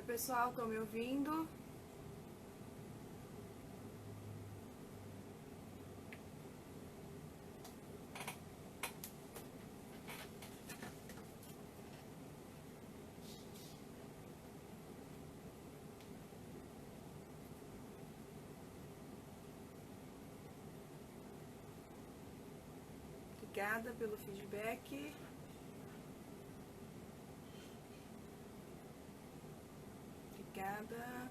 pessoal, estão me ouvindo? Obrigada pelo feedback. Obrigada.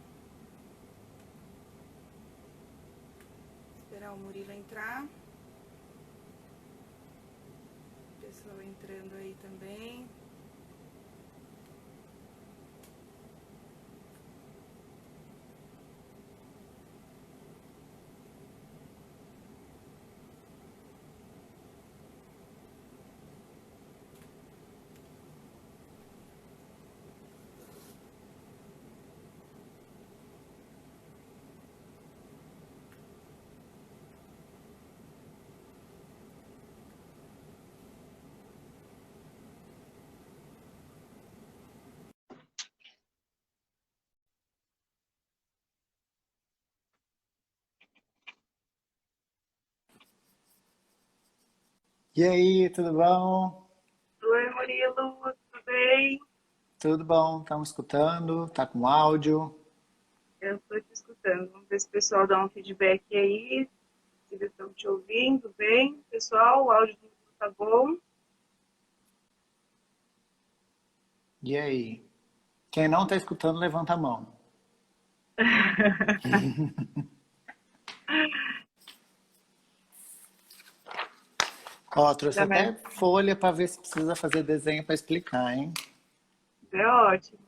Esperar o Murilo entrar. Pessoal entrando aí também. E aí, tudo bom? Oi, Murilo, tudo bem? Tudo bom? Estamos escutando? Tá com áudio? Eu estou te escutando. Vamos ver se o pessoal dá um feedback aí, se eles estão te ouvindo bem. Pessoal, o áudio tá bom? E aí? Quem não está escutando, levanta a mão. Ó, trouxe Já mais até folha para ver se precisa fazer desenho para explicar, hein? é ótimo.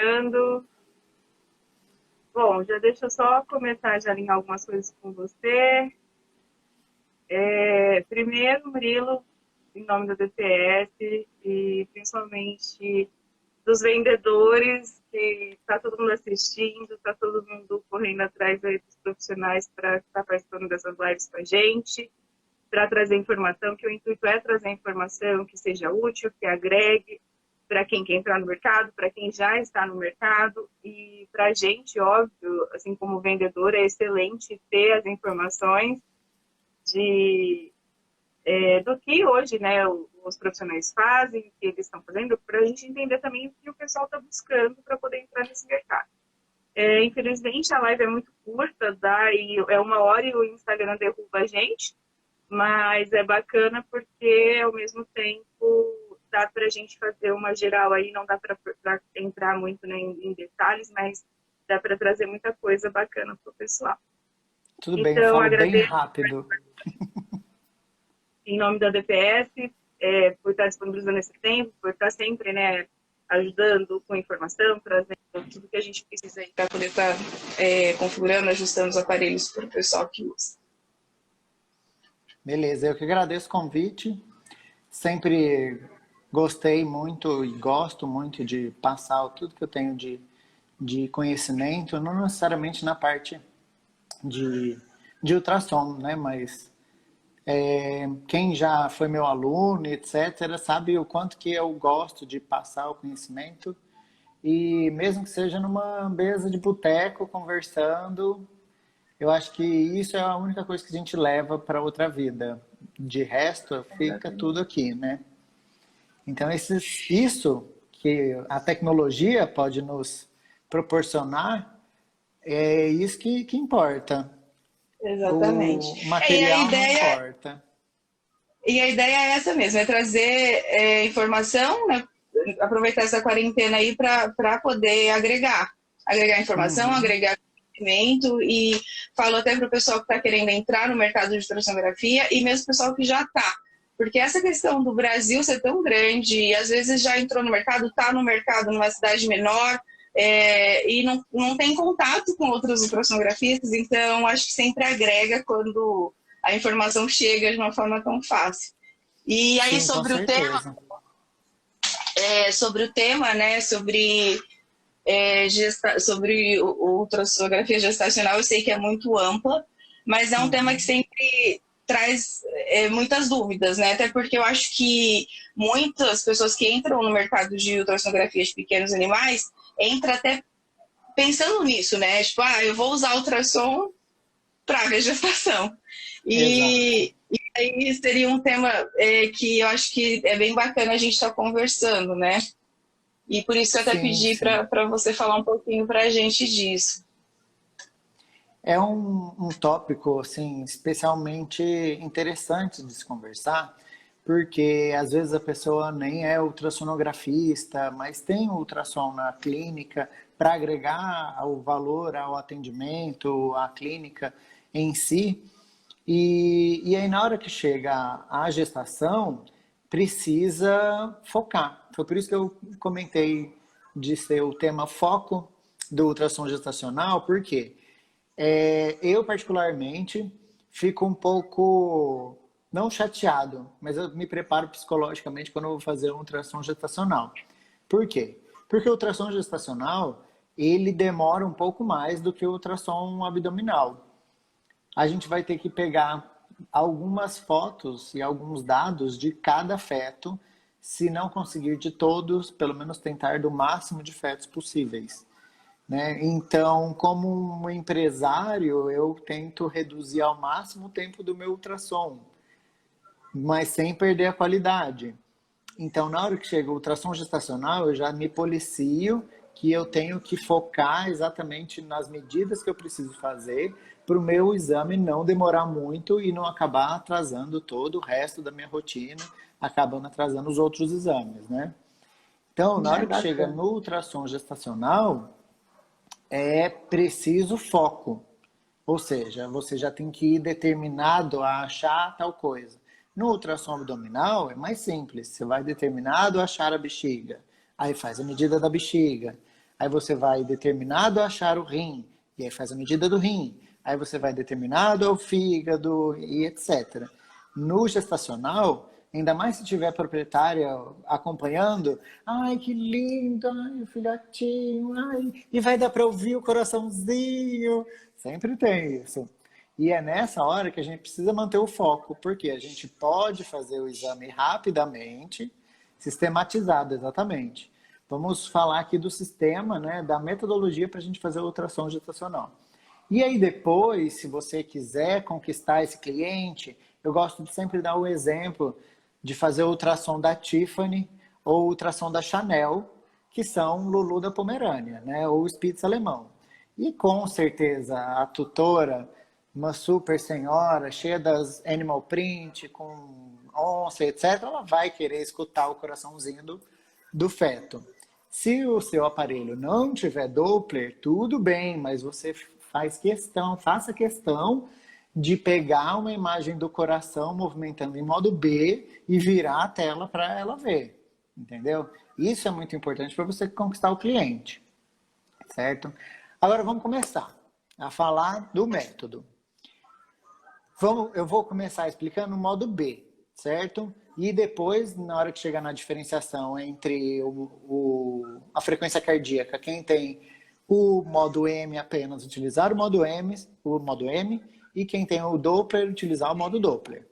Ando. Bom, já deixa eu só começar já alinhar algumas coisas com você. Primeiro, Murilo, em nome da DPS e principalmente dos vendedores, que está todo mundo assistindo, está todo mundo correndo atrás aí dos profissionais para estar participando dessas lives com a gente, para trazer informação, que o intuito é trazer informação que seja útil, que agregue para quem quer entrar no mercado, para quem já está no mercado, e para a gente, óbvio, assim como vendedor, é excelente ter as informações de do que hoje, né, os profissionais fazem, o que eles estão fazendo, para a gente entender também o que o pessoal está buscando para poder entrar nesse mercado. Infelizmente, a live é muito curta, e é 1 hora e o Instagram derruba a gente, mas é bacana porque, ao mesmo tempo, dá para a gente fazer uma geral aí, não dá para entrar muito, né, em detalhes, mas dá para trazer muita coisa bacana para o pessoal. Tudo bem, eu Então, falo bem agradeço rápido. em nome da DPS, por estar disponibilizando esse tempo, por estar sempre, né, ajudando com informação, trazendo tudo que a gente precisa para poder estar configurando, ajustando os aparelhos para o pessoal que usa. Beleza, eu que agradeço o convite. Sempre gostei muito e gosto muito de passar tudo que eu tenho de conhecimento, não necessariamente na parte de ultrassom, né? Mas quem já foi meu aluno, etc., sabe o quanto que eu gosto de passar o conhecimento. E mesmo que seja numa mesa de boteco, conversando, eu acho que isso é a única coisa que a gente leva para outra vida. De resto, fica tudo aqui, né? Então, isso que a tecnologia pode nos proporcionar, é isso que importa. Exatamente. O E a material não ideia importa. é essa mesmo, é trazer informação, né? Aproveitar essa quarentena aí para poder agregar informação, Uhum. agregar conhecimento, e falo até para o pessoal que está querendo entrar no mercado de ultrassonografia e mesmo o pessoal que já está. Porque essa questão do Brasil ser tão grande, e às vezes já entrou no mercado, está no mercado numa cidade menor, e não tem contato com outros ultrassonografistas, então acho que sempre agrega quando a informação chega de uma forma tão fácil. E aí Sim, com certeza. sobre o tema, né, sobre ultrassonografia gestacional, eu sei que é muito ampla, mas é um tema que Uhum. sempre traz muitas dúvidas, né? Até porque eu acho que muitas pessoas que entram no mercado de ultrassonografia de pequenos animais entram até pensando nisso, né? Tipo, eu vou usar ultrassom para ver gestação. Exato. E aí seria um tema que eu acho que é bem bacana a gente estar conversando, né? E por isso eu até Sim, pedi sim. para você falar um pouquinho para a gente disso. É um tópico, assim, especialmente interessante de se conversar, porque às vezes a pessoa nem é ultrassonografista, mas tem ultrassom na clínica para agregar o valor ao atendimento, à clínica em si. E aí, na hora que chega a gestação, precisa focar. Foi por isso que eu comentei de ser o tema foco do ultrassom gestacional, porque eu, particularmente, fico um pouco, não chateado, mas eu me preparo psicologicamente quando eu vou fazer um ultrassom gestacional. Por quê? Porque o ultrassom gestacional, ele demora um pouco mais do que o ultrassom abdominal. A gente vai ter que pegar algumas fotos e alguns dados de cada feto, se não conseguir de todos, pelo menos tentar do máximo de fetos possíveis. Né? Então, como um empresário, eu tento reduzir ao máximo o tempo do meu ultrassom, mas sem perder a qualidade. Então, na hora que chega o ultrassom gestacional, eu já me policio que eu tenho que focar exatamente nas medidas que eu preciso fazer para o meu exame não demorar muito e não acabar atrasando todo o resto da minha rotina, acabando atrasando os outros exames, né? Então, na É hora que chega bacana. no ultrassom gestacional, é preciso foco. Ou seja, você já tem que ir determinado a achar tal coisa. No ultrassom abdominal é mais simples. Você vai determinado a achar a bexiga. Aí faz a medida da bexiga. Aí você vai determinado a achar o rim. E aí faz a medida do rim. Aí você vai determinado ao fígado e etc. No gestacional, ainda mais se tiver proprietária acompanhando, ai que lindo, ai o filhotinho, ai, e vai dar para ouvir o coraçãozinho. Sempre tem isso. E é nessa hora que a gente precisa manter o foco, porque a gente pode fazer o exame rapidamente, sistematizado exatamente. Vamos falar aqui do sistema, né, da metodologia para a gente fazer o ultrassom gestacional. E aí depois, se você quiser conquistar esse cliente, eu gosto de sempre dar o exemplo de fazer o ultrassom da Tiffany ou o ultrassom da Chanel, que são Lulu da Pomerânia, né, ou Spitz alemão. E com certeza a tutora, uma super senhora, cheia das animal print, com onça, etc., ela vai querer escutar o coraçãozinho do feto. Se o seu aparelho não tiver Doppler, tudo bem, mas você faça questão de pegar uma imagem do coração movimentando em modo B e virar a tela para ela ver, entendeu? Isso é muito importante para você conquistar o cliente, certo? Agora vamos começar a falar do método. Eu vou começar explicando o modo B, certo? E depois, na hora que chegar na diferenciação entre a frequência cardíaca, quem tem o modo M apenas utilizar o modo M, e quem tem o Doppler utilizar o modo Doppler.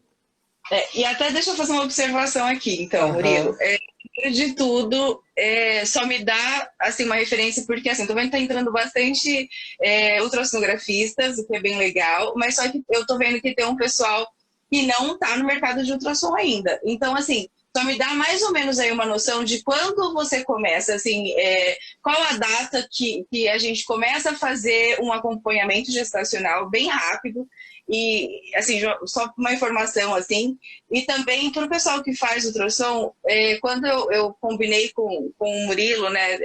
E até deixa eu fazer uma observação aqui, então, Murilo. Aham. Primeiro de tudo, só me dá assim, uma referência, porque assim, tô vendo que tá entrando bastante ultrassonografistas, o que é bem legal, mas só que eu tô vendo que tem um pessoal que não tá no mercado de ultrassom ainda. Então, assim, só me dá mais ou menos aí uma noção de quando você começa, assim, qual a data que a gente começa a fazer um acompanhamento gestacional bem rápido. E, assim, só uma informação, assim, e também para o pessoal que faz ultrassom, quando eu combinei com o Murilo, né,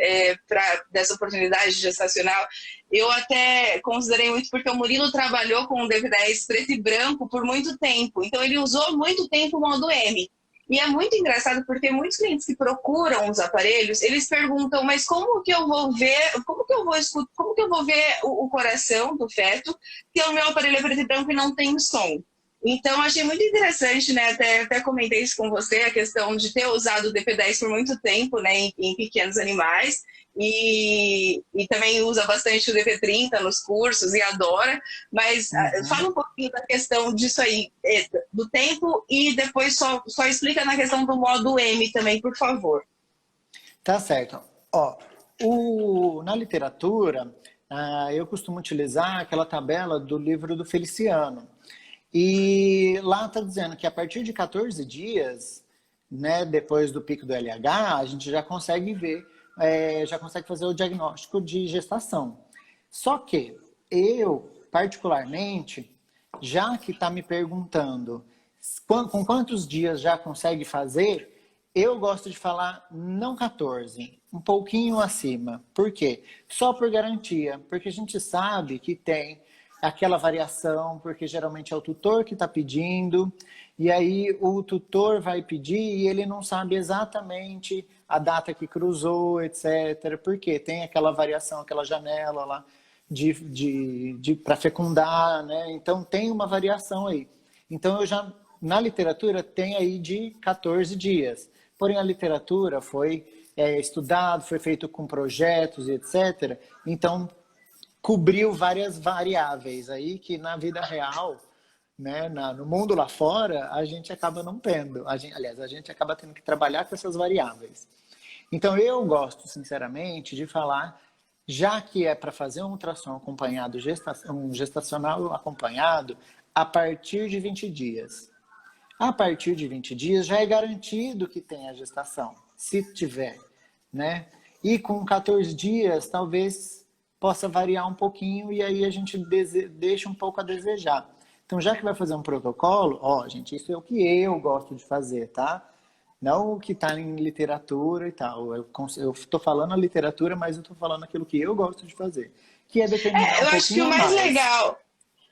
dessa oportunidade gestacional, eu até considerei muito porque o Murilo trabalhou com o DV10 preto e branco por muito tempo, então ele usou muito tempo o modo M. E é muito engraçado porque muitos clientes que procuram os aparelhos, eles perguntam, mas como que eu vou ver, como que eu vou escutar, como que eu vou ver o coração do feto se o meu aparelho é preto e branco e não tem som? Então, achei muito interessante, né? Até comentei isso com você, a questão de ter usado o DP10 por muito tempo, né? Em pequenos animais. E também usa bastante o DP30 nos cursos e adora. Mas fala um pouquinho da questão disso aí, do tempo, e depois só explica na questão do modo M também, por favor. Tá certo. Ó, na literatura, eu costumo utilizar aquela tabela do livro do Feliciano. E lá está dizendo que a partir de 14 dias, né, depois do pico do LH, a gente já consegue ver, já consegue fazer o diagnóstico de gestação. Só que eu, particularmente, já que está me perguntando com quantos dias já consegue fazer, eu gosto de falar não 14, um pouquinho acima. Por quê? Só por garantia, porque a gente sabe que tem aquela variação, porque geralmente é o tutor que está pedindo, e aí o tutor vai pedir e ele não sabe exatamente a data que cruzou, etc. Porque tem aquela variação, aquela janela lá para fecundar, né? Então tem uma variação aí. Então eu já, na literatura, tem aí de 14 dias. Porém, a literatura foi estudado, foi feito com projetos, etc. Então, cobriu várias variáveis aí que na vida real, né, no mundo lá fora, a gente acaba não tendo. Aliás, a gente acaba tendo que trabalhar com essas variáveis. Então, eu gosto, sinceramente, de falar, já que é para fazer um ultrassom acompanhado, um gestacional acompanhado, a partir de 20 dias. A partir de 20 dias já é garantido que tenha gestação, se tiver, né? E com 14 dias, talvez possa variar um pouquinho e aí a gente deixa um pouco a desejar. Então, já que vai fazer um protocolo, ó, gente, isso é o que eu gosto de fazer, tá? Não o que está em literatura e tal. Eu estou falando a literatura, mas eu estou falando aquilo que eu gosto de fazer, que é determinar eu acho que o mais legal...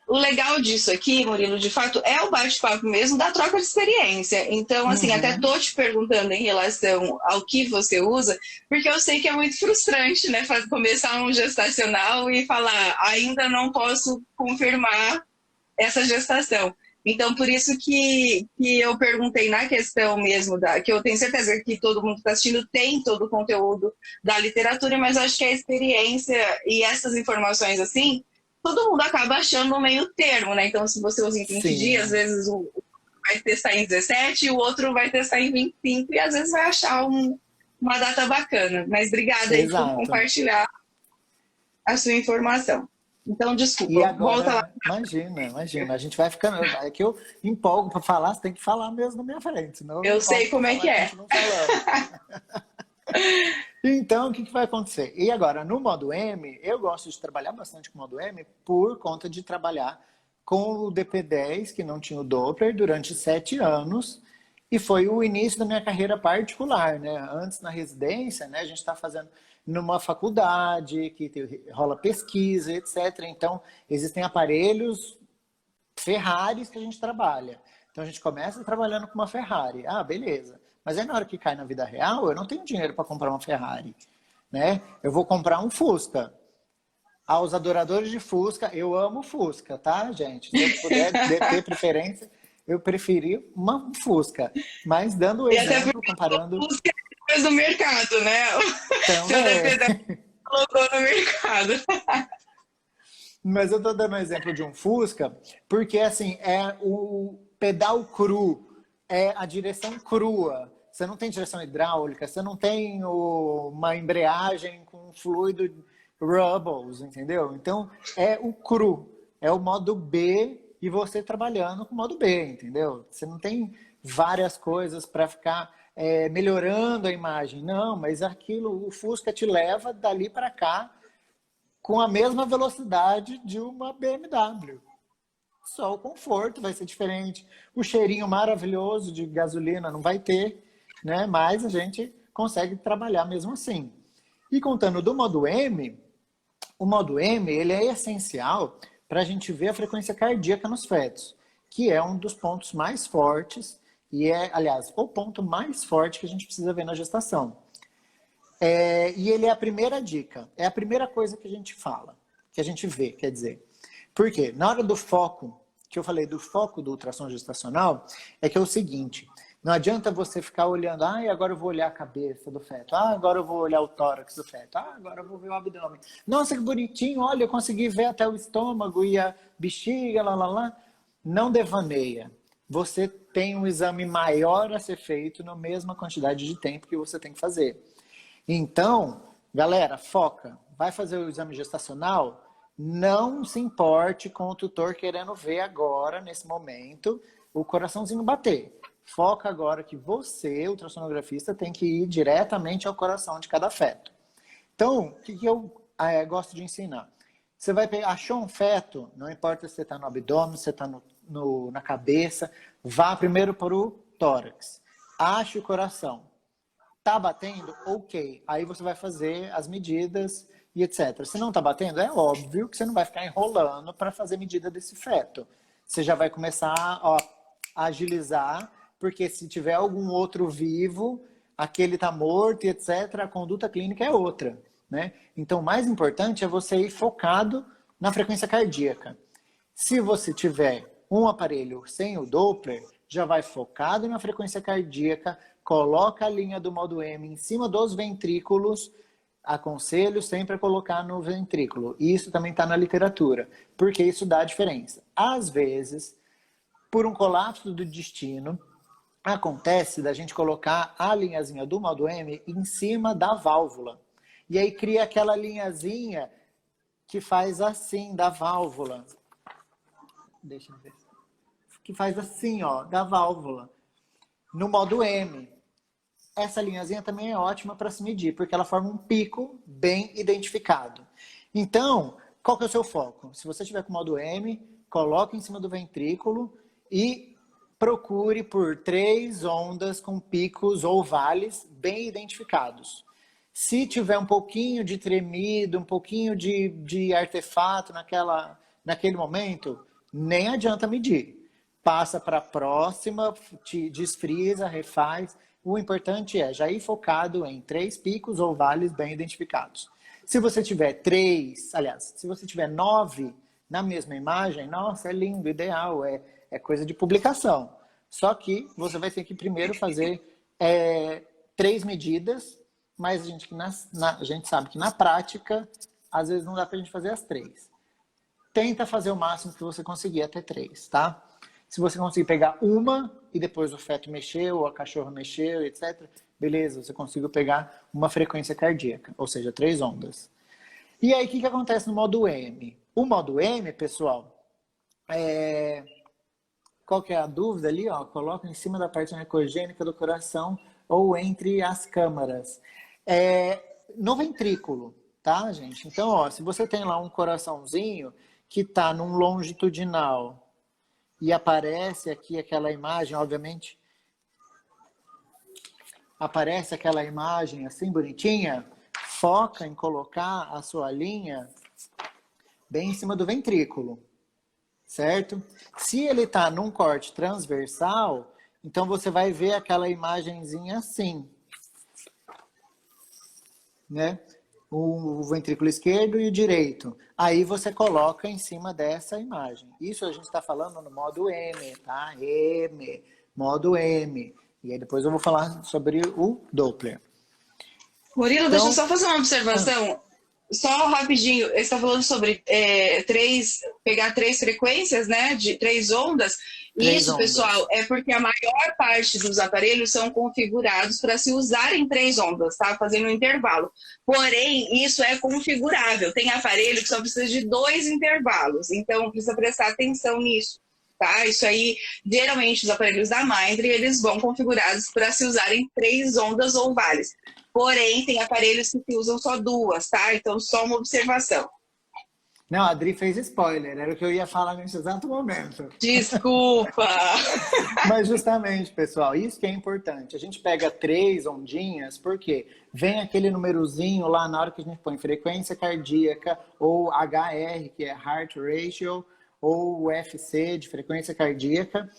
O legal disso aqui, Murilo, de fato, é o bate-papo mesmo da troca de experiência. Então, assim, até tô te perguntando em relação ao que você usa, porque eu sei que é muito frustrante, né, começar um gestacional e falar, ainda não posso confirmar essa gestação. Então, por isso que eu perguntei na questão mesmo, que eu tenho certeza que todo mundo que está assistindo tem todo o conteúdo da literatura, mas acho que a experiência e essas informações, assim, todo mundo acaba achando um meio termo, né? Então, se você usa em 20 dias, às vezes um vai testar em 17 e o outro vai testar em 25 e às vezes vai achar uma data bacana. Mas obrigada aí por compartilhar a sua informação. Então, desculpa, e agora, volta lá. Imagina. A gente vai ficando... É que eu empolgo para falar, você tem que falar mesmo na minha frente. Senão eu sei como é que é. Então, o que vai acontecer? E agora, no modo M, eu gosto de trabalhar bastante com o modo M por conta de trabalhar com o DP10, que não tinha o Doppler, durante 7 anos. E foi o início da minha carreira particular, né? Antes, na residência, né, a gente está fazendo numa faculdade, que rola pesquisa, etc. Então, existem aparelhos Ferraris que a gente trabalha. Então, a gente começa trabalhando com uma Ferrari. Ah, beleza. Mas aí, na hora que cai na vida real, eu não tenho dinheiro para comprar uma Ferrari, né? Eu vou comprar um Fusca. Aos adoradores de Fusca, eu amo Fusca, tá, gente? Se eu puder ter preferência, eu preferi uma Fusca. Mas dando o exemplo, comparando... Fusca é depois do mercado, né? Também. Colocou no mercado. Mas eu tô dando o exemplo de um Fusca, porque, assim, é o pedal cru, é a direção crua. Você não tem direção hidráulica, você não tem uma embreagem com fluido Rubbles, entendeu? Então, é o cru, é o modo B e você trabalhando com o modo B, entendeu? Você não tem várias coisas para ficar melhorando a imagem. Não, mas aquilo, o Fusca te leva dali para cá com a mesma velocidade de uma BMW. Só o conforto vai ser diferente. O cheirinho maravilhoso de gasolina não vai ter, né? Mas a gente consegue trabalhar mesmo assim. E contando do modo M, o modo M ele é essencial para a gente ver a frequência cardíaca nos fetos, que é um dos pontos mais fortes e é, aliás, o ponto mais forte que a gente precisa ver na gestação. E ele é a primeira dica, é a primeira coisa que a gente fala, que a gente vê, quer dizer. Por quê? Na hora do foco, que eu falei do foco do ultrassom gestacional é que é o seguinte, não adianta você ficar olhando, agora eu vou olhar a cabeça do feto, agora eu vou olhar o tórax do feto, agora eu vou ver o abdômen. Nossa, que bonitinho, olha, eu consegui ver até o estômago e a bexiga, lá. Não devaneia. Você tem um exame maior a ser feito na mesma quantidade de tempo que você tem que fazer. Então, galera, foca. Vai fazer o exame gestacional? Não se importe com o tutor querendo ver agora, nesse momento, o coraçãozinho bater. Foca agora que você, ultrassonografista, tem que ir diretamente ao coração de cada feto. Então, o que eu gosto de ensinar? Você vai pegar, achou um feto, não importa se você está no abdômen, se você está na cabeça, vá primeiro para o tórax. Ache o coração. Tá batendo? Ok. Aí você vai fazer as medidas e etc. Se não tá batendo, é óbvio que você não vai ficar enrolando para fazer medida desse feto. Você já vai começar a agilizar, porque se tiver algum outro vivo, aquele tá morto e etc., a conduta clínica é outra, né? Então, o mais importante é você ir focado na frequência cardíaca. Se você tiver um aparelho sem o Doppler, já vai focado na frequência cardíaca, coloca a linha do modo M em cima dos ventrículos. Aconselho sempre a colocar no ventrículo. Isso também está na literatura, porque isso dá diferença. Às vezes, por um colapso do intestino, acontece da gente colocar a linhazinha do modo M em cima da válvula. E aí cria aquela linhazinha que faz assim da válvula. Deixa eu ver. Que faz assim, ó, da válvula. No modo M. Essa linhazinha também é ótima para se medir, porque ela forma um pico bem identificado. Então, qual que é o seu foco? Se você estiver com o modo M, coloque em cima do ventrículo e procure por 3 ondas com picos ou vales bem identificados. Se tiver um pouquinho de tremido, um pouquinho de artefato naquele momento, nem adianta medir. Passa para a próxima, te desfrisa, refaz. O importante é já ir focado em 3 picos ou vales bem identificados. Se você tiver 9 na mesma imagem, nossa, é lindo, ideal, é coisa de publicação. Só que você vai ter que primeiro fazer 3 medidas, mas a gente sabe que na prática, às vezes não dá para a gente fazer as 3. Tenta fazer o máximo que você conseguir até 3, tá? Se você conseguir pegar uma e depois o feto mexeu, a cachorra mexeu, etc., beleza, você conseguiu pegar uma frequência cardíaca, ou seja, 3 ondas. E aí, o que acontece no modo M? O modo M, pessoal, qual que é a dúvida ali? Coloca em cima da parte anecogênica do coração ou entre as câmaras. No ventrículo, tá, gente? Então, se você tem lá um coraçãozinho que está num longitudinal e aparece aqui aquela imagem, obviamente, aparece aquela imagem assim bonitinha, foca em colocar a sua linha bem em cima do ventrículo, certo? Se ele está num corte transversal, então você vai ver aquela imagenzinha assim, né? O ventrículo esquerdo e o direito. Aí você coloca em cima dessa imagem. Isso a gente está falando no modo M, tá? M, modo M. E aí depois eu vou falar sobre o Doppler. Murilo, deixa eu só fazer uma observação. Só rapidinho, você está falando sobre pegar 3 frequências, né? De 3 ondas. Isso, pessoal, é porque a maior parte dos aparelhos são configurados para se usarem 3 ondas, tá? Fazendo um intervalo. Porém, isso é configurável. Tem aparelho que só precisa de 2 intervalos. Então, precisa prestar atenção nisso, tá? Isso aí, geralmente, os aparelhos da Mindray, eles vão configurados para se usarem 3 ondas ou vales. Porém, tem aparelhos que se usam só 2, tá? Então, só uma observação. Não, a Adri fez spoiler, era o que eu ia falar nesse exato momento. Desculpa! Mas justamente, pessoal, isso que é importante. A gente pega 3 ondinhas, porque vem aquele númerozinho lá na hora que a gente põe frequência cardíaca, ou HR, que é Heart Ratio, ou UFC, de frequência cardíaca,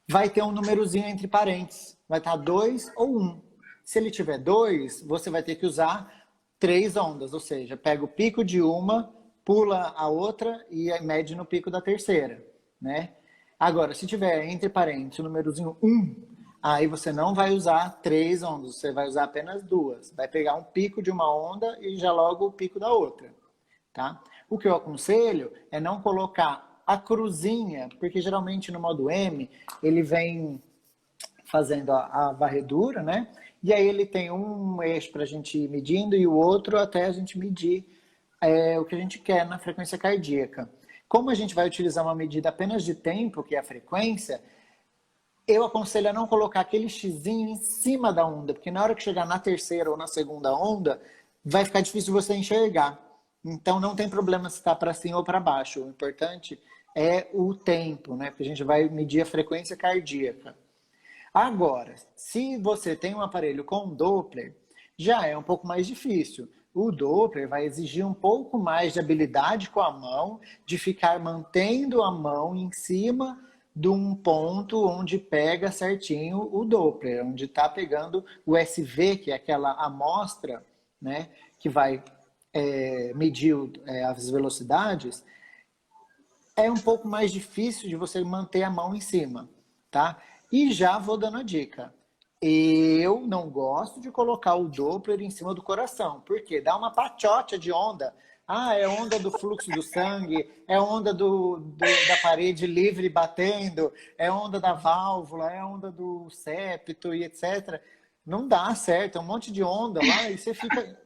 vai ter um númerozinho entre parênteses. Vai estar 2 ou 1. Se ele tiver 2, você vai ter que usar 3 ondas, ou seja, pega o pico de uma, pula a outra e mede no pico da terceira, né? Agora, se tiver entre parênteses o númerozinho 1, aí você não vai usar 3 ondas, você vai usar apenas 2. Vai pegar um pico de uma onda e já logo o pico da outra, tá? O que eu aconselho é não colocar a cruzinha, porque geralmente no modo M ele vem fazendo a varredura, né? E aí ele tem um eixo para a gente ir medindo e o outro até a gente medir o que a gente quer na frequência cardíaca. Como a gente vai utilizar uma medida apenas de tempo, que é a frequência, eu aconselho a não colocar aquele xizinho em cima da onda, porque na hora que chegar na terceira ou na segunda onda, vai ficar difícil você enxergar. Então não tem problema se está para cima ou para baixo. O importante é o tempo, né? Porque a gente vai medir a frequência cardíaca. Agora, se você tem um aparelho com Doppler, já é um pouco mais difícil. O Doppler vai exigir um pouco mais de habilidade com a mão, de ficar mantendo a mão em cima de um ponto onde pega certinho o Doppler, onde está pegando o SV, que é aquela amostra, né, que vai medir as velocidades. É um pouco mais difícil de você manter a mão em cima, tá? E já vou dando a dica. Eu não gosto de colocar o Doppler em cima do coração, porque dá uma pachote de onda. Ah, é onda do fluxo do sangue, é onda da parede livre batendo, é onda da válvula, é onda do septo e etc. Não dá certo, é um monte de onda lá e você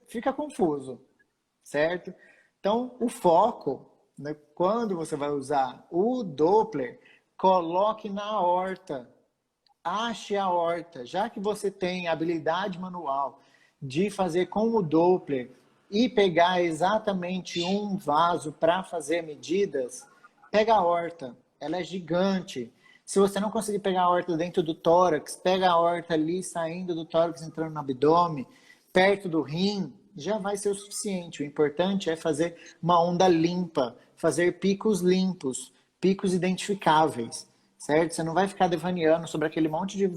fica confuso, certo? Então, o foco, né, quando você vai usar o Doppler, coloque na aorta. Ache a horta, já que você tem habilidade manual de fazer com o Doppler e pegar exatamente um vaso para fazer medidas, pega a horta, ela é gigante. Se você não conseguir pegar a horta dentro do tórax, pega a horta ali saindo do tórax, entrando no abdômen, perto do rim, já vai ser o suficiente. O importante é fazer uma onda limpa, fazer picos limpos, picos identificáveis. Certo? Você não vai ficar devaneando sobre aquele monte de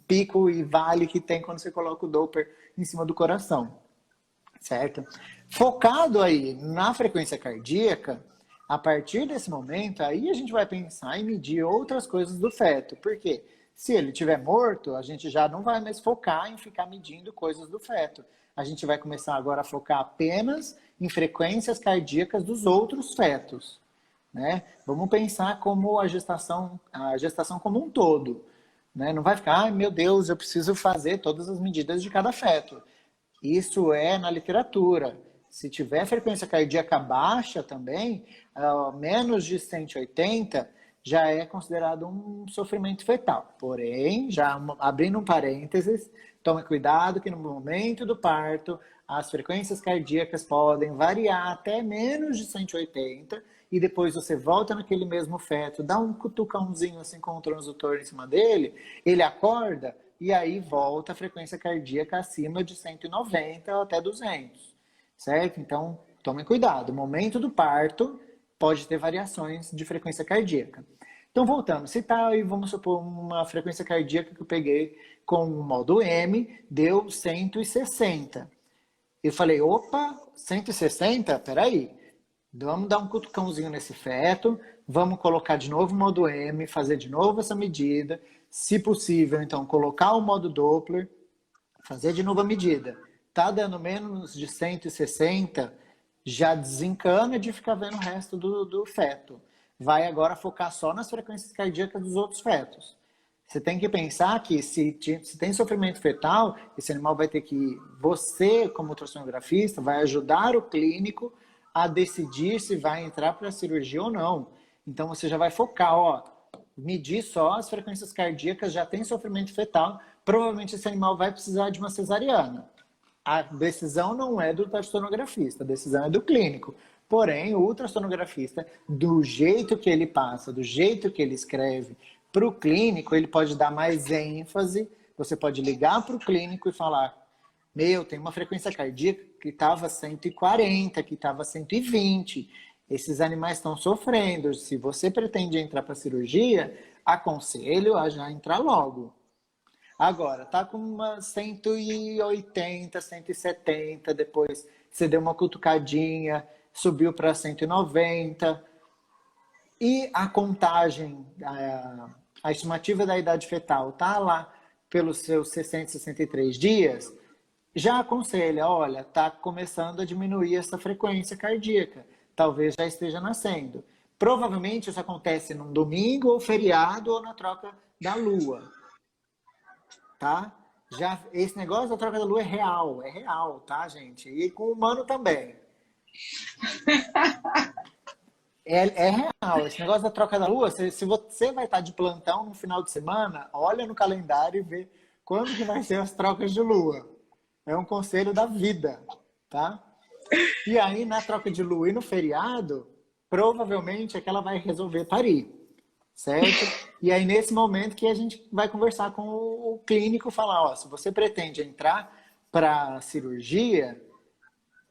pico e vale que tem quando você coloca o Doppler em cima do coração, certo? Focado aí na frequência cardíaca, a partir desse momento, aí a gente vai pensar em medir outras coisas do feto, porque se ele estiver morto, a gente já não vai mais focar em ficar medindo coisas do feto. A gente vai começar agora a focar apenas em frequências cardíacas dos outros fetos. Né? Vamos pensar como a gestação como um todo. Né? Não vai ficar, ai meu Deus, eu preciso fazer todas as medidas de cada feto. Isso é na literatura. Se tiver frequência cardíaca baixa também, menos de 180, já é considerado um sofrimento fetal. Porém, já abrindo um parênteses, tome cuidado que no momento do parto, as frequências cardíacas podem variar até menos de 180, e depois você volta naquele mesmo feto, dá um cutucãozinho assim com o transdutor em cima dele, ele acorda e aí volta a frequência cardíaca acima de 190 ou até 200, certo? Então, tome cuidado. O momento do parto pode ter variações de frequência cardíaca. Então, voltando, se tá aí, vamos supor, uma frequência cardíaca que eu peguei com o modo M, deu 160. Eu falei, opa, 160? Peraí. Vamos dar um cutucãozinho nesse feto, vamos colocar de novo o modo M, fazer de novo essa medida. Se possível, então, colocar o modo Doppler, fazer de novo a medida. Tá dando menos de 160, já desencana de ficar vendo o resto do feto. Vai agora focar só nas frequências cardíacas dos outros fetos. Você tem que pensar que se tem sofrimento fetal, esse animal vai ter que, você como ultrassonografista, vai ajudar o clínico a decidir se vai entrar para a cirurgia ou não. Então você já vai focar, ó, medir só as frequências cardíacas, já tem sofrimento fetal, provavelmente esse animal vai precisar de uma cesariana. A decisão não é do ultrassonografista, a decisão é do clínico. Porém, o ultrassonografista, do jeito que ele passa, do jeito que ele escreve, para o clínico, ele pode dar mais ênfase, você pode ligar para o clínico e falar, tem uma frequência cardíaca que estava 140, que estava 120. Esses animais estão sofrendo. Se você pretende entrar para a cirurgia, aconselho a já entrar logo. Agora, tá com uma 180, 170, depois você deu uma cutucadinha, subiu para 190. e a contagem, a estimativa da idade fetal está lá pelos seus 60, 63 dias, já aconselha, olha, está começando a diminuir essa frequência cardíaca, talvez já esteja nascendo. Provavelmente isso acontece num domingo ou feriado ou na troca da lua, tá? Já, esse negócio da troca da lua é real, tá, gente? E com o humano também. É real, esse negócio da troca da lua, se você vai estar de plantão no final de semana, olha no calendário e vê quando que vai ser as trocas de lua. É um conselho da vida, tá? E aí, na troca de lua e no feriado, provavelmente é que ela vai resolver parir, certo? E aí, nesse momento que a gente vai conversar com o clínico, falar, ó, se você pretende entrar para cirurgia,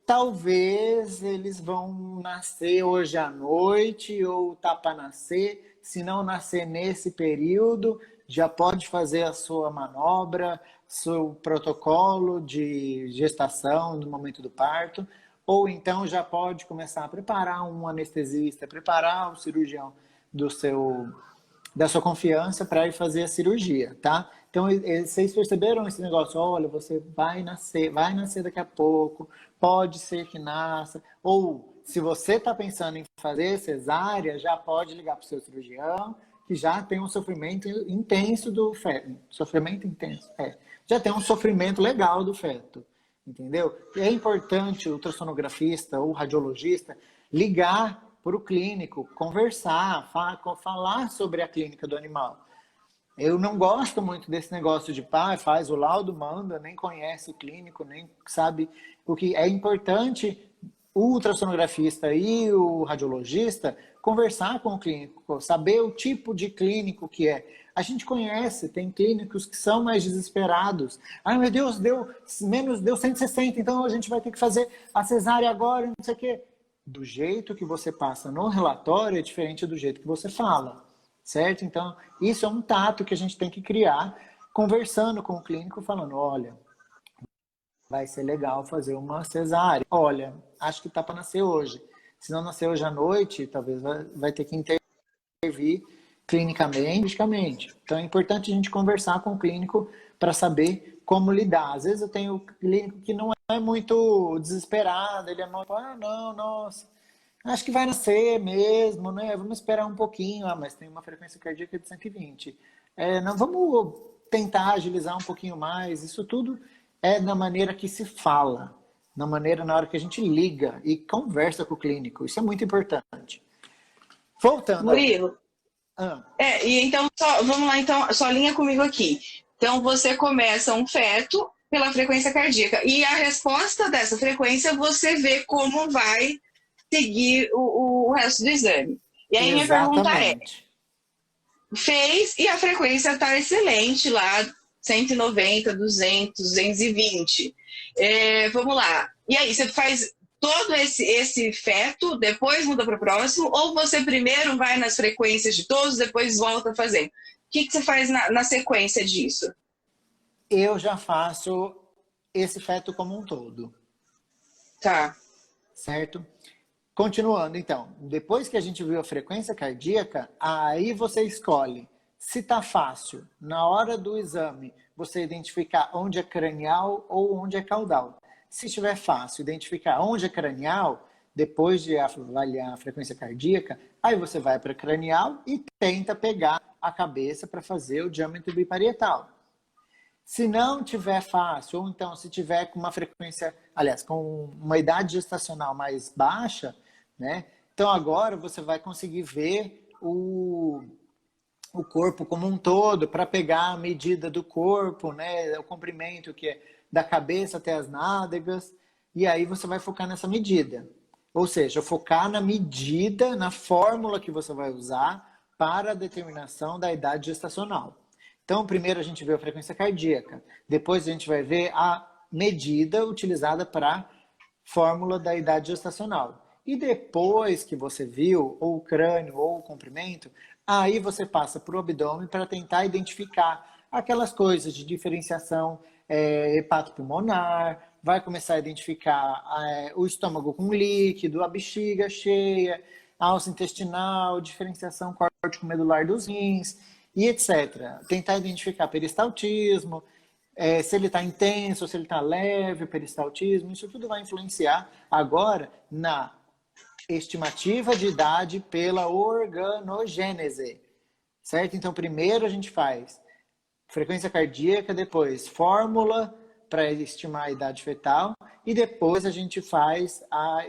talvez eles vão nascer hoje à noite ou tá para nascer. Se não nascer nesse período, já pode fazer a sua manobra, seu protocolo de gestação no momento do parto. Ou então já pode começar a preparar um anestesista, preparar o cirurgião da sua confiança para ir fazer a cirurgia, tá? Então, vocês perceberam esse negócio? Olha, você vai nascer daqui a pouco, pode ser que nasça. Ou, se você está pensando em fazer cesárea, já pode ligar para o seu cirurgião, que já tem um sofrimento intenso do feto. Sofrimento intenso, já tem um sofrimento legal do feto, entendeu? E é importante o ultrassonografista ou o radiologista ligar para o clínico, conversar, falar sobre a clínica do animal. Eu não gosto muito desse negócio de pai, faz o laudo, manda, nem conhece o clínico, nem sabe o que é importante. O ultrassonografista e o radiologista conversar com o clínico, saber o tipo de clínico que é. A gente conhece, tem clínicos que são mais desesperados. Ai, meu Deus, deu 160, então a gente vai ter que fazer a cesárea agora, não sei o quê. Do jeito que você passa no relatório é diferente do jeito que você fala, certo? Então, isso é um tato que a gente tem que criar, conversando com o clínico, falando, olha, vai ser legal fazer uma cesárea. Olha, acho que tá para nascer hoje. Se não nascer hoje à noite, talvez vai ter que intervir clinicamente, medicamente. Então, é importante a gente conversar com o clínico para saber como lidar. Às vezes eu tenho clínico que não é muito desesperado, ele é muito, não, nossa, acho que vai nascer mesmo, né? Vamos esperar um pouquinho, mas tem uma frequência cardíaca de 120. Não, vamos tentar agilizar um pouquinho mais. Isso tudo é na maneira que se fala, na hora que a gente liga e conversa com o clínico. Isso é muito importante. Voltando. Murilo. E então, vamos lá, então, só linha comigo aqui. Então, você começa um feto pela frequência cardíaca. E a resposta dessa frequência, você vê como vai seguir o resto do exame. E aí, minha pergunta fez e a frequência está excelente lá, 190, 200, 220. Vamos lá. E aí, você faz todo esse feto, depois muda para o próximo, ou você primeiro vai nas frequências de todos, depois volta a fazer? O que você faz na sequência disso? Eu já faço esse feto como um todo. Tá. Certo? Continuando, então. Depois que a gente viu a frequência cardíaca, aí você escolhe se tá fácil, na hora do exame, você identificar onde é cranial ou onde é caudal. Se estiver fácil identificar onde é cranial, depois de avaliar a frequência cardíaca, aí você vai para cranial e tenta pegar a cabeça para fazer o diâmetro biparietal. Se não tiver fácil, ou então se tiver com uma frequência, aliás, com uma idade gestacional mais baixa, né? Então agora você vai conseguir ver o corpo como um todo, para pegar a medida do corpo, né? O comprimento que é da cabeça até as nádegas, e aí você vai focar nessa medida. Ou seja, focar na medida, na fórmula que você vai usar para a determinação da idade gestacional. Então, primeiro a gente vê a frequência cardíaca, depois a gente vai ver a medida utilizada para a fórmula da idade gestacional. E depois que você viu ou o crânio ou o comprimento, aí você passa para o abdômen para tentar identificar aquelas coisas de diferenciação hepatopulmonar, vai começar a identificar o estômago com líquido, a bexiga cheia, alça intestinal, diferenciação córtico-medular dos rins e etc. Tentar identificar peristaltismo, se ele está intenso, se ele está leve, peristaltismo, isso tudo vai influenciar agora na estimativa de idade pela organogênese, certo? Então, primeiro a gente faz frequência cardíaca, depois fórmula para estimar a idade fetal e depois a gente faz a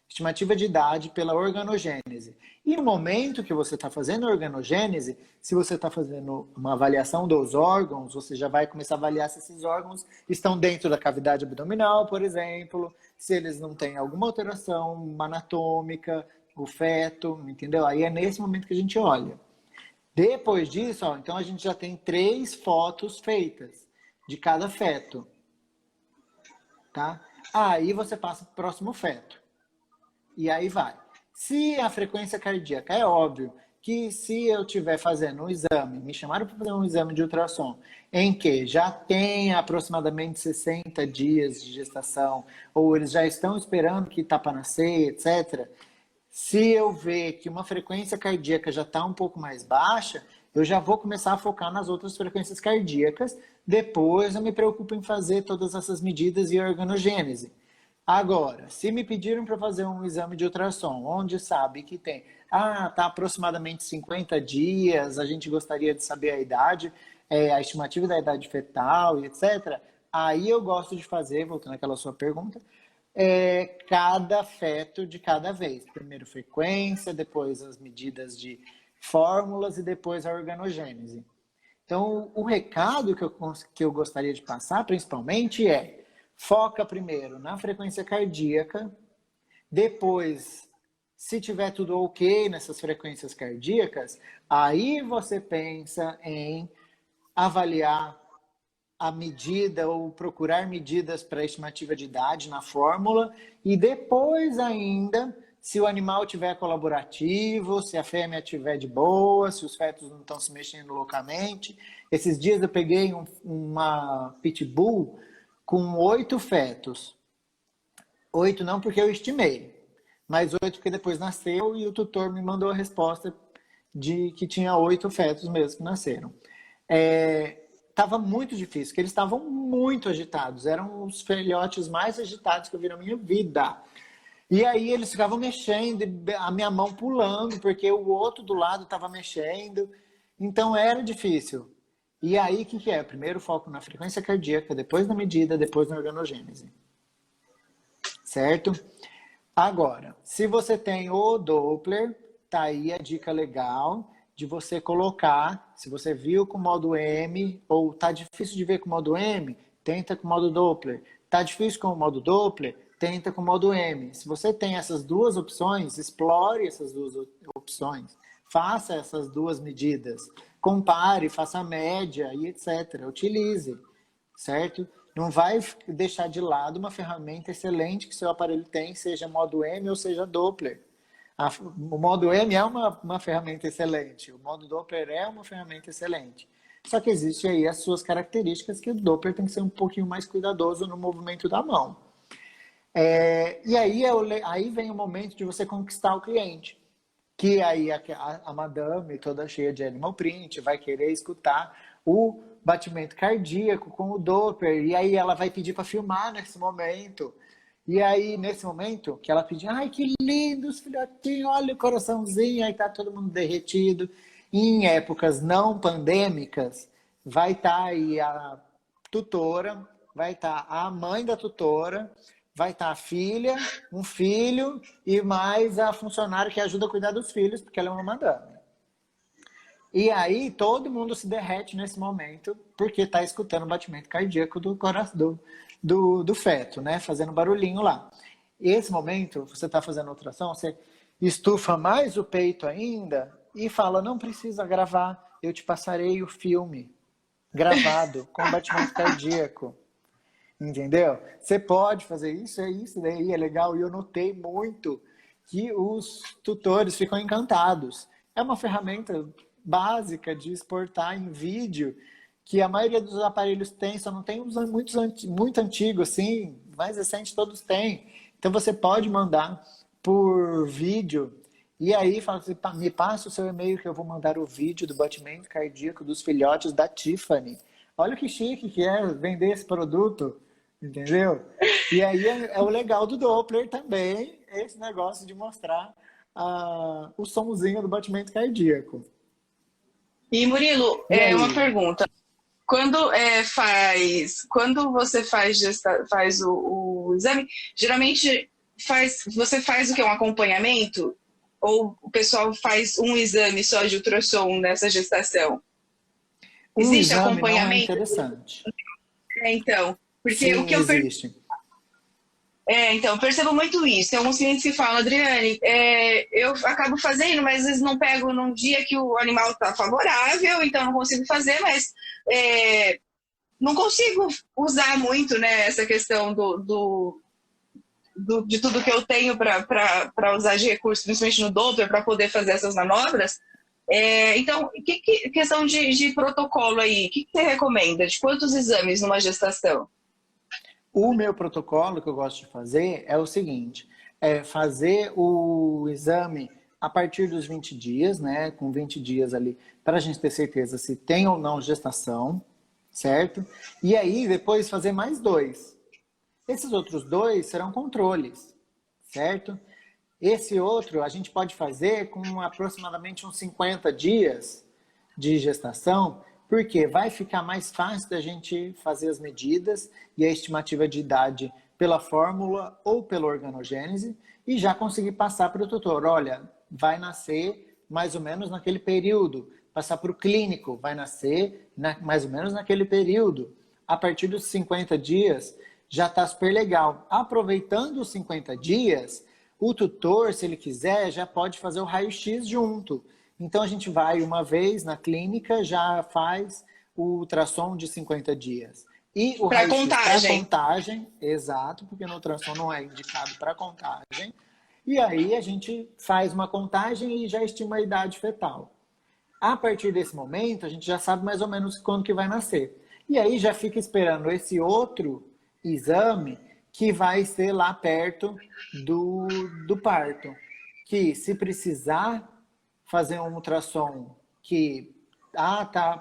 estimativa de idade pela organogênese. E no momento que você está fazendo a organogênese, se você está fazendo uma avaliação dos órgãos, você já vai começar a avaliar se esses órgãos estão dentro da cavidade abdominal, por exemplo, se eles não têm alguma alteração anatômica, o feto, entendeu? Aí é nesse momento que a gente olha. Depois disso, ó, então a gente já tem 3 fotos feitas de cada feto, tá? Aí você passa para o próximo feto. E aí vai. Se a frequência cardíaca, é óbvio que se eu estiver fazendo um exame, me chamaram para fazer um exame de ultrassom, em que já tem aproximadamente 60 dias de gestação, ou eles já estão esperando que está para nascer, etc., se eu ver que uma frequência cardíaca já está um pouco mais baixa, eu já vou começar a focar nas outras frequências cardíacas. Depois eu me preocupo em fazer todas essas medidas e organogênese. Agora, se me pediram para fazer um exame de ultrassom, onde sabe que tem, está aproximadamente 50 dias, a gente gostaria de saber a idade, a estimativa da idade fetal e etc., aí eu gosto de fazer, voltando àquela sua pergunta, cada feto de cada vez. Primeiro frequência, depois as medidas de fórmulas e depois a organogênese. Então, o recado que eu gostaria de passar, principalmente, foca primeiro na frequência cardíaca, depois, se tiver tudo ok nessas frequências cardíacas, aí você pensa em avaliar a medida ou procurar medidas para estimativa de idade na fórmula e depois ainda, se o animal tiver colaborativo, se a fêmea tiver de boa, se os fetos não estão se mexendo loucamente. Esses dias eu peguei uma pitbull com 8 fetos. 8 não porque eu estimei, mas 8 porque depois nasceu e o tutor me mandou a resposta de que tinha 8 fetos mesmo que nasceram. Estava muito difícil, porque eles estavam muito agitados. Eram os filhotes mais agitados que eu vi na minha vida. E aí eles ficavam mexendo, a minha mão pulando, porque o outro do lado estava mexendo. Então era difícil. E aí o que é? Primeiro foco na frequência cardíaca, depois na medida, depois na organogênese. Certo? Agora, se você tem o Doppler, tá aí a dica legal de você colocar, se você viu com o modo M, ou tá difícil de ver com o modo M, tenta com o modo Doppler. Tá difícil com o modo Doppler, tenta com o modo M. Se você tem essas duas opções, explore essas duas opções. Faça essas duas medidas. Compare, faça a média e etc. Utilize, certo? Não vai deixar de lado uma ferramenta excelente que seu aparelho tem, seja modo M ou seja Doppler. O modo M é uma ferramenta excelente, o modo Doppler é uma ferramenta excelente. Só que existe aí as suas características que o Doppler tem que ser um pouquinho mais cuidadoso no movimento da mão. E aí vem o momento de você conquistar o cliente. Que aí a madame, toda cheia de animal print, vai querer escutar o batimento cardíaco com o Doppler. E aí ela vai pedir para filmar nesse momento. E aí, nesse momento, que ela pedir, ai, que lindos filhotinhos, olha o coraçãozinho, aí tá todo mundo derretido. Em épocas não pandêmicas, vai estar aí a tutora, vai estar a mãe da tutora, vai estar a filha, um filho e mais a funcionária que ajuda a cuidar dos filhos, porque ela é uma madame. E aí todo mundo se derrete nesse momento, porque está escutando o batimento cardíaco do coração do feto, né? Fazendo barulhinho lá. E esse momento, você está fazendo ultrassom, você estufa mais o peito ainda e fala, não precisa gravar, eu te passarei o filme gravado com batimento cardíaco. Entendeu? Você pode fazer isso, isso daí é legal. E eu notei muito que os tutores ficam encantados. É uma ferramenta básica de exportar em vídeo, que a maioria dos aparelhos tem, só não tem uns muito antigos, assim, mais recente todos têm. Então você pode mandar por vídeo. E aí fala assim, me passa o seu e-mail que eu vou mandar o vídeo do batimento cardíaco dos filhotes da Tiffany. Olha que chique que é vender esse produto, entendeu? E aí é o legal do Doppler também, esse negócio de mostrar o somzinho do batimento cardíaco. E Murilo, E aí? uma pergunta. Quando você faz o exame, geralmente você faz o quê? Um acompanhamento? Ou o pessoal faz um exame só de ultrassom nessa gestação? Um Existe exame não é acompanhamento? interessante. Então, porque Sim, o que existe. então, eu percebo muito isso. Tem alguns clientes que falam, Adriane, eu acabo fazendo, mas às vezes não pego num dia que o animal está favorável, então não consigo fazer, mas não consigo usar muito, né, essa questão de tudo que eu tenho para usar de recurso, principalmente no Doppler, para poder fazer essas manobras. Então, questão de protocolo aí, o que você recomenda? De quantos exames numa gestação? O meu protocolo que eu gosto de fazer é o seguinte, é fazer o exame a partir dos 20 dias, né? Com 20 dias ali, para a gente ter certeza se tem ou não gestação, certo? E aí, depois fazer mais 2. Esses outros 2 serão controles, certo? Esse outro a gente pode fazer com aproximadamente uns 50 dias de gestação, porque vai ficar mais fácil da gente fazer as medidas e a estimativa de idade pela fórmula ou pela organogênese e já conseguir passar para o tutor. Olha, vai nascer mais ou menos naquele período. Passar para o clínico, vai nascer mais ou menos naquele período. A partir dos 50 dias, já está super legal. Aproveitando os 50 dias, o tutor, se ele quiser, já pode fazer o raio-x junto. Então, a gente vai uma vez na clínica, já faz o ultrassom de 50 dias. E o raio-x para contagem, exato, porque no ultrassom não é indicado para contagem. E aí a gente faz uma contagem e já estima a idade fetal. A partir desse momento, a gente já sabe mais ou menos quando que vai nascer. E aí já fica esperando esse outro exame que vai ser lá perto do parto. Que se precisar fazer um ultrassom que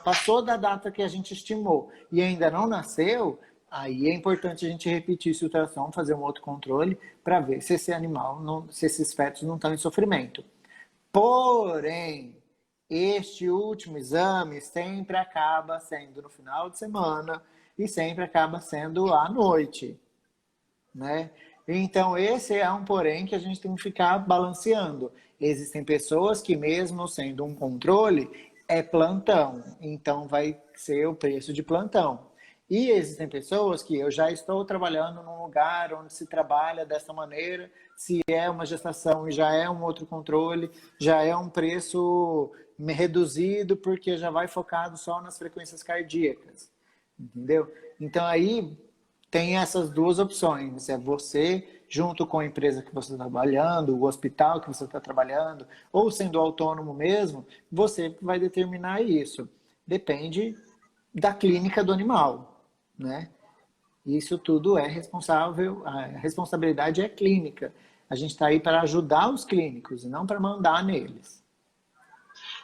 passou da data que a gente estimou e ainda não nasceu, aí é importante a gente repetir esse ultrassom, fazer um outro controle para ver se esse animal, se esses fetos não estão em sofrimento. Porém, este último exame sempre acaba sendo no final de semana e sempre acaba sendo à noite, né? Então, esse é um porém que a gente tem que ficar balanceando. Existem pessoas que, mesmo sendo um controle, é plantão. Então, vai ser o preço de plantão. E existem pessoas que eu já estou trabalhando num lugar onde se trabalha dessa maneira, se é uma gestação e já é um outro controle, já é um preço reduzido, porque já vai focado só nas frequências cardíacas. Entendeu? Então, aí tem essas duas opções. É você, junto com a empresa que você está trabalhando, o hospital que você está trabalhando, ou sendo autônomo mesmo, você vai determinar isso. Depende da clínica do animal, né? Isso tudo é responsável, a responsabilidade é clínica. A gente está aí para ajudar os clínicos e não para mandar neles.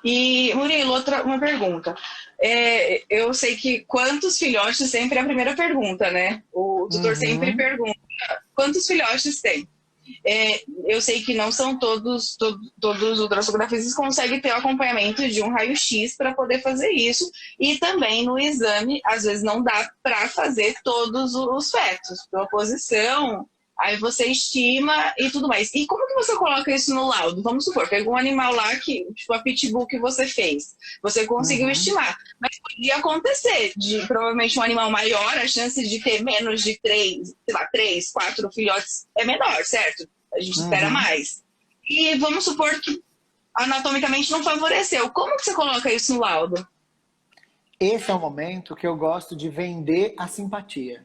E, Murilo, uma pergunta. Eu sei que quantos filhotes sempre é a primeira pergunta, né? O tutor sempre pergunta quantos filhotes tem. Eu sei que não são todos os ultrassonografistas conseguem ter o acompanhamento de um raio-x para poder fazer isso. E também no exame, às vezes não dá para fazer todos os fetos, pela posição. Aí você estima e tudo mais. E como que você coloca isso no laudo? Vamos supor, pegou um animal lá, tipo a pitbull que você fez. Você conseguiu estimar. Mas podia acontecer de provavelmente um animal maior, a chance de ter menos de 3, 4 filhotes é menor, certo? A gente espera mais. E vamos supor que anatomicamente não favoreceu. Como que você coloca isso no laudo? Esse é o momento que eu gosto de vender a simpatia.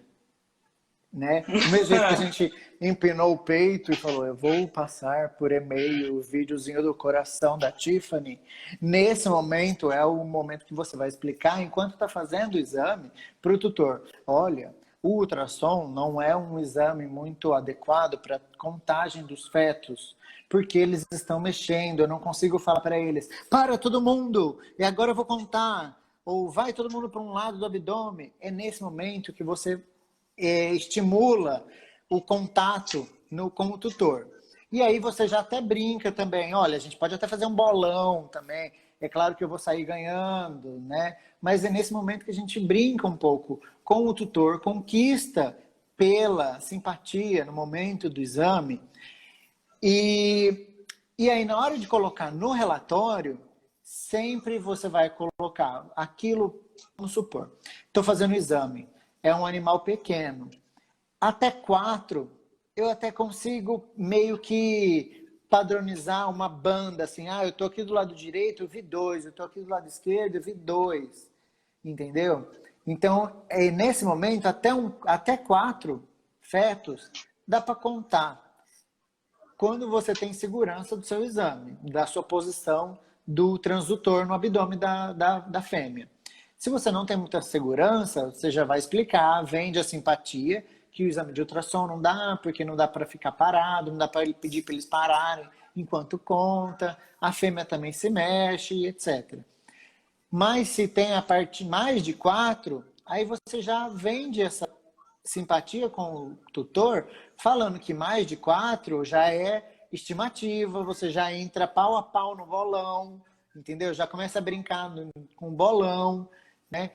Né? Do mesmo jeito que a gente empinou o peito e falou, eu vou passar por e-mail o videozinho do coração da Tiffany. Nesse momento é o momento que você vai explicar, enquanto está fazendo o exame, para o tutor. Olha, o ultrassom não é um exame muito adequado para contagem dos fetos, porque eles estão mexendo, eu não consigo falar para eles, para todo mundo, e agora eu vou contar, ou vai todo mundo para um lado do abdômen. É nesse momento que você estimula o contato com o tutor. E aí você já até brinca também, olha, a gente pode até fazer um bolão também, é claro que eu vou sair ganhando, né? Mas é nesse momento que a gente brinca um pouco com o tutor, conquista pela simpatia no momento do exame. E aí, na hora de colocar no relatório, sempre você vai colocar aquilo, vamos supor, estou fazendo o exame, é um animal pequeno. Até 4, eu até consigo meio que padronizar uma banda, assim, eu estou aqui do lado direito, eu vi 2, eu estou aqui do lado esquerdo, eu vi 2, entendeu? Então, nesse momento, até 4 fetos, dá para contar. Quando você tem segurança do seu exame, da sua posição do transdutor no abdômen da fêmea. Se você não tem muita segurança, você já vai explicar, vende a simpatia, que o exame de ultrassom não dá, porque não dá para ficar parado, não dá para pedir para eles pararem enquanto conta, a fêmea também se mexe, etc. Mas se tem a parte mais de 4, aí você já vende essa simpatia com o tutor, falando que mais de 4 já é estimativa, você já entra pau a pau no bolão, entendeu? Já começa a brincar com bolão, né?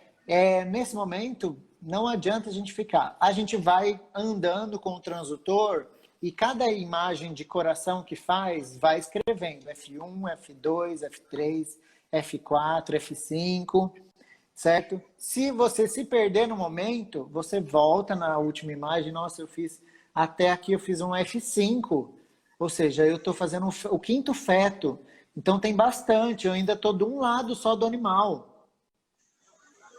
Nesse momento, não adianta a gente ficar. A gente vai andando com o transdutor e cada imagem de coração que faz, vai escrevendo F1, F2, F3, F4, F5, certo? Se você se perder no momento, você volta na última imagem, nossa, até aqui eu fiz um F5, ou seja, eu estou fazendo o 5º feto, então tem bastante, eu ainda estou de um lado só do animal.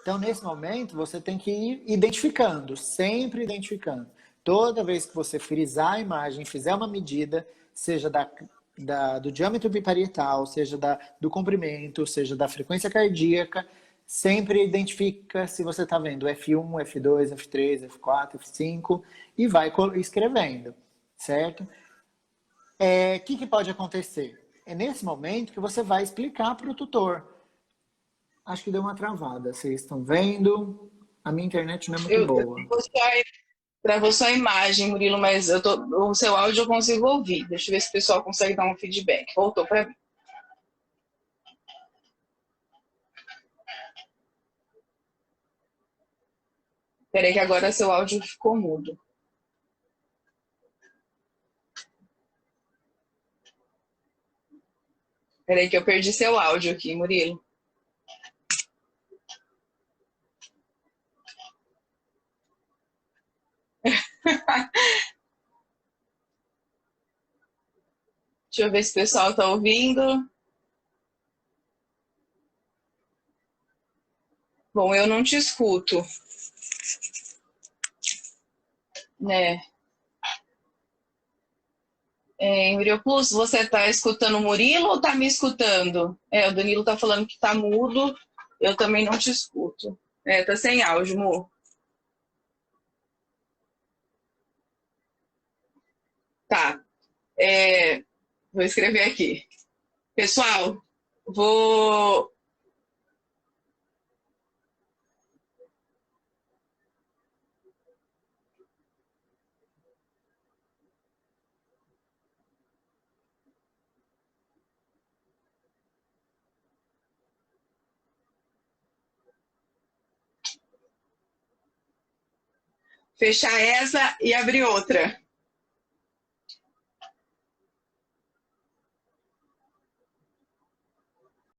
Então, nesse momento, você tem que ir identificando, sempre identificando. Toda vez que você frisar a imagem, fizer uma medida, seja do diâmetro biparietal, seja do comprimento, seja da frequência cardíaca, sempre identifica se você está vendo F1, F2, F3, F4, F5 e vai escrevendo, certo? O que pode acontecer? É nesse momento que você vai explicar para o tutor. Acho que deu uma travada. Vocês estão vendo? A minha internet não é muito boa. Travou só a imagem, Murilo, mas o seu áudio eu consigo ouvir. Deixa eu ver se o pessoal consegue dar um feedback. Voltou para mim. Espera aí que agora seu áudio ficou mudo. Espera aí que eu perdi seu áudio aqui, Murilo. Deixa eu ver se o pessoal está ouvindo. Bom, eu não te escuto. Né? Murilo Plus, você está escutando o Murilo ou está me escutando? O Danilo está falando que está mudo. Eu também não te escuto. Tá sem áudio, Mu. Tá. Vou escrever aqui. Pessoal, vou... fechar essa e abrir outra.